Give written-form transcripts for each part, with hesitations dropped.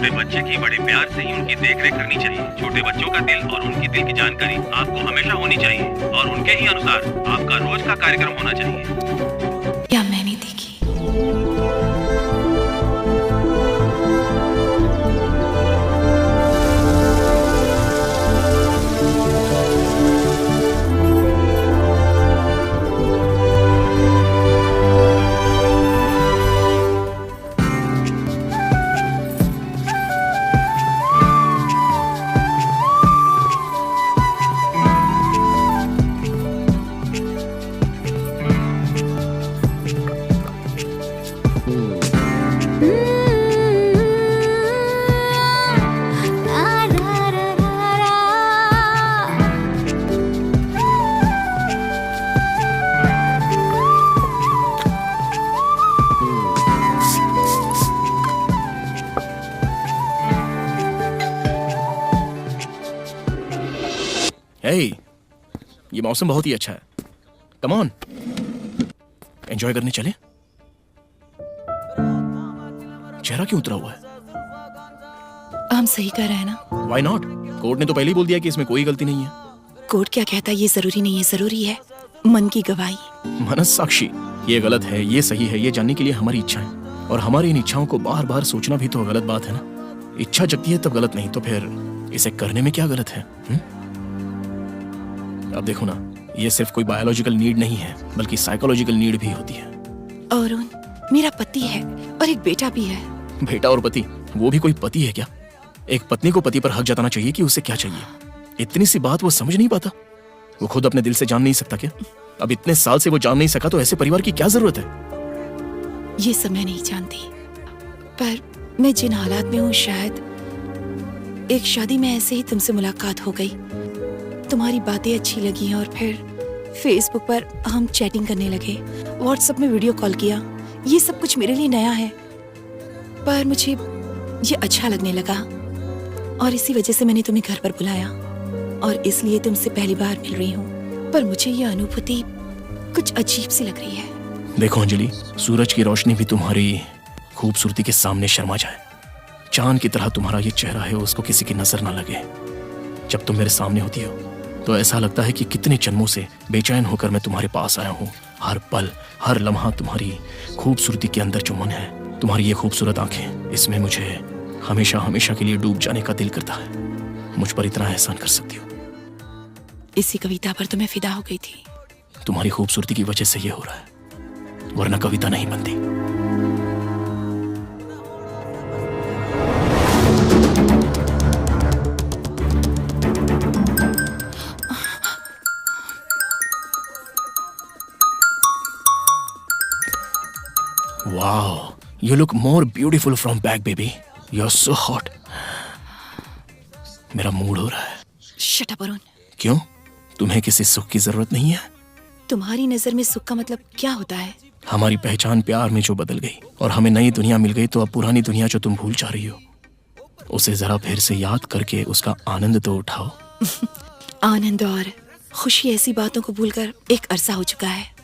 छोटे बच्चे की बड़े प्यार से ही उनकी देखरेख करनी चाहिए। छोटे बच्चों का दिल और उनकी दिल की जानकारी आपको हमेशा होनी चाहिए और उनके ही अनुसार आपका रोज का कार्यक्रम होना चाहिए। क्या मैंने देखी? Hey, ये मौसम बहुत ही अच्छा है। कम ऑन, एंजॉय करने चले। चेहरा क्यों उतरा हुआ है? हम सही कह रहे हैं ना? Why not? कोर्ट ने तो पहले ही बोल दिया कि इसमें कोई गलती नहीं है। कोर्ट क्या कहता है ये जरूरी नहीं है, जरूरी है मन की गवाही। मनस्साक्षी, ये गलत है, ये सही है, ये जानने के लिए हमारी इच्छा है, और हमारी इन इच्छाओं को बार बार सोचना भी तो गलत बात है ना। इच्छा जगती है तब गलत नहीं, तो फिर इसे करने में क्या गलत है? अब देखो ना, ये सिर्फ कोई बायोलॉजिकल नीड नहीं है, बल्कि साइकोलॉजिकल नीड भी होती है। और मेरा पति है और एक बेटा भी है। बेटा और पति, वो भी कोई पति है क्या? एक पत्नी को पति पर हक जताना चाहिए कि उसे क्या चाहिए। इतनी सी बात वो समझ नहीं पाता? वो खुद अपने दिल से जान नहीं सकता क्या? अब इतने साल से वो जान नहीं सका तो ऐसे परिवार की क्या जरूरत है? ये सब मैं नहीं जानती, पर मैं जिन हालात में हूँ, शायद एक शादी में ऐसे ही तुमसे मुलाकात हो गई, तुम्हारी बातें अच्छी लगी और फिर फेसबुक पर हम चैटिंग करने लगे, व्हाट्सएप में वीडियो कॉल किया। ये सब कुछ मेरे लिए नया है, पर मुझे ये अच्छा लगने लगा और इसी वजह से मैंने तुम्हें घर पर बुलाया और इसलिए तुमसे पहली बार मिल रही हूँ। पर मुझे ये अनुभूति कुछ अजीब सी लग रही है। देखो अंजलि, सूरज की रोशनी भी तुम्हारी खूबसूरती के सामने शर्मा जाए। चांद की तरह तुम्हारा ये चेहरा है, उसको किसी की नजर ना लगे। जब तुम मेरे सामने होती हो तो ऐसा लगता है कि कितने जन्मों से बेचैन होकर मैं तुम्हारे पास आया हूँ। हर पल, हर लम्हा तुम्हारी खूबसूरती के अंदर जो मन है, तुम्हारी ये खूबसूरत आंखें, इसमें मुझे हमेशा हमेशा के लिए डूब जाने का दिल करता है। मुझ पर इतना एहसान कर सकती हो? इसी कविता पर तो मैं फिदा हो गई थी। तुम्हारी खूबसूरती की वजह से ये हो रहा है, वरना कविता नहीं बनती। Wow, you look more beautiful from back, baby. You're so hot. मेरा मूड हो रहा है। Shut up Arun. क्यों? तुम्हें किसी सुख की जरूरत नहीं है? तुम्हारी नजर में सुख का मतलब क्या होता है? हमारी पहचान प्यार में जो बदल गई और हमें नई दुनिया मिल गई, तो अब पुरानी दुनिया जो तुम भूल जा रही हो, उसे जरा फिर से याद करके उसका आनंद तो उठाओ। आनंद और खुशी ऐसी बातों को भूलकर एक अरसा हो चुका है।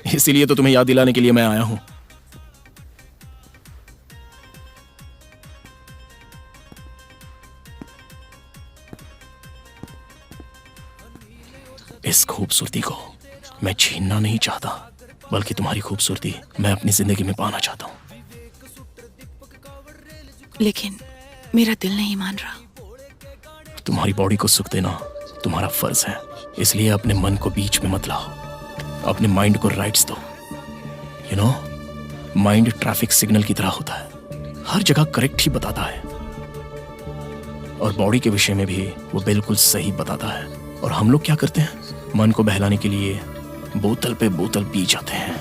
इसीलिए तो तुम्हें याद दिलाने के लिए मैं आया हूं। इस खूबसूरती को मैं छीनना नहीं चाहता, बल्कि तुम्हारी खूबसूरती मैं अपनी जिंदगी में पाना चाहता हूं। लेकिन मेरा दिल नहीं मान रहा। तुम्हारी बॉडी को सुख देना तुम्हारा फर्ज है, इसलिए अपने मन को बीच में मत लाओ। अपने माइंड को राइट्स दो। You know, mind traffic signal की तरह होता है, हर जगह करेक्ट ही बताता है, और बॉडी के विषय में भी वो बिल्कुल सही बताता है। और हम लोग क्या करते हैं? मन को बहलाने के लिए बोतल पे बोतल पी जाते हैं।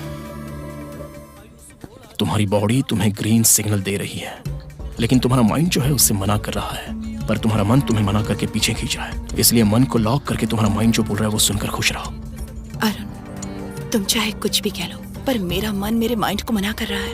तुम्हारी बॉडी तुम्हें ग्रीन सिग्नल दे रही है, लेकिन तुम्हारा माइंड जो है उससे मना कर रहा है, पर तुम्हारा मन तुम्हें मना करके पीछे खींच रहा है। इसलिए मन को लॉक करके तुम्हारा माइंड जो बोल रहा है वो सुनकर खुश रहो। अरुण, तुम चाहे कुछ भी कह लो, पर मेरा मन मेरे माइंड को मना कर रहा है।